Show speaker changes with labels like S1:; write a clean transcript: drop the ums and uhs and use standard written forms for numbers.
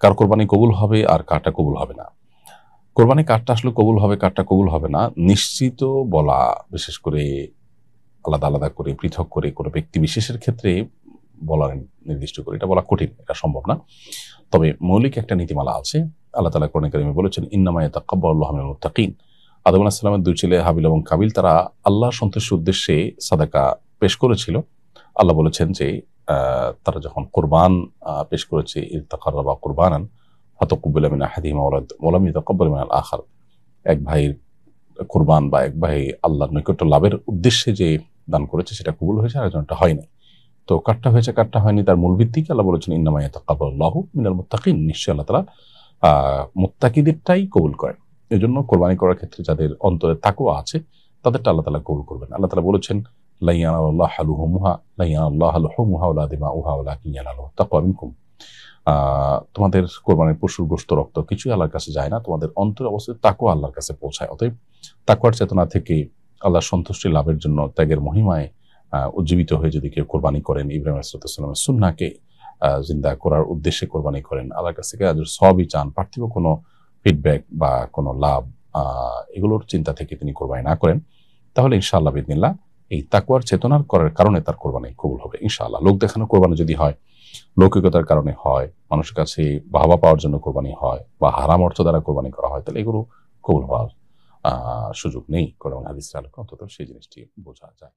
S1: কার কোরবানি কবুল হবে আর কারটা কবুল হবে না। কোরবানি কারটা আসলে কবুল হবে, কারটা কবুল হবে না নিশ্চিত বলা, বিশেষ করে আলাদা আলাদা করে পৃথক করে কোনো ব্যক্তি বিশেষের ক্ষেত্রে বলা, নির্দিষ্ট করে এটা বলা কঠিন, এটা সম্ভব না। তবে মৌলিক একটা নীতিমালা আছে। আল্লাহ তাআলা কোরআনে কারিমে বলেছেন, ইন্নামা ইয়াতাকাব্বালুল্লাহু মিনাল মুত্তাকিন। আদম আলাইহিস সালামের দুই ছেলে হাবিল এবং কাবিল, তারা আল্লাহ সন্তুষ্টির উদ্দেশ্যে সাদাকা পেশ করেছিল। আল্লাহ বলেছেন যে তারা যখন কোরবান পেশ করেছে, ইয তাকাররাবা কুরবানান ফাতাকুব্বিলা মিন আহাদিহিমা ওয়া লাম ইতাকাব্বাল মিনাল আখার। এক ভাইয়ের কোরবান বা এক ভাই আল্লাহর নৈকট্য লাভের উদ্দেশ্যে যে দান করেছে সেটা কবুল হয়েছে, আর একজনটা হয়নি। তো কারটা হয়েছে কারটা হয়নি তার মূল ভিত্তি কি? আল্লাহ বলেছেন, ইন্নামা ইয়াতাকাব্বালুল্লাহু মিনাল মুত্তাকিন, নিশ্চয়ই আল্লাহ তাআলা মুত্তাকিদেরটাই কবুল করেন। এজন্য কোরবানি করার ক্ষেত্রে যাদের অন্তরে তাকওয়া আছে তাদেরটা আল্লাহ তাআলা কবুল করবেন। আল্লাহ তাআলা বলেছেন, লা ইয়ানালুল্লাহু লুহুমুহা ওয়ালা দিমাউহা ওয়ালাকিন ইয়ানালুহু তাকওয়া মিনকুম। তোমাদের কোরবানির পশুর গোশত, রক্ত কিছুই আল্লাহর কাছে যায় না, তোমাদের অন্তরে অবস্থিত তাকওয়া আল্লাহর কাছে পৌঁছায়। অতএব তাকওয়ার চেতনা থেকে আল্লাহর সন্তুষ্টি লাভের জন্য ত্যাগের মহিমায় উজ্জীবিত হয়ে যদি কেউ কোরবানি করেন, ইব্রাহিম আলাইহিস সালামের সুন্নাহকে জিন্দা করার উদ্দেশ্যে কোরবানি করেন, আল্লাহর কাছ থেকে আজর সওয়াবই চান, পার্থিব কোনো ফিডব্যাক বা কোনো লাভ এগুলোর চিন্তা থেকে তিনি কোরবানি না করেন, তাহলে ইনশাআল্লাহ বিইذনিল্লাহ এই তাকওয়ার চেতনার করার কারণে তার কোরবানি কবুল হবে ইনশাআল্লাহ। লোক দেখানো কোরবানি যদি হয়, লৌকিকতার কারণে হয়, মানুষের কাছে বাহবা পাওয়ার জন্য কোরবানি হয়, বা হারাম অর্থ দ্বারা কোরবানি করা হয়, তাহলে এগুলো কবুল হওয়ার সুযোগ নেই। কোরআন হাদিসের আলোকে অন্তত সেই জিনিসটি বোঝা যায়।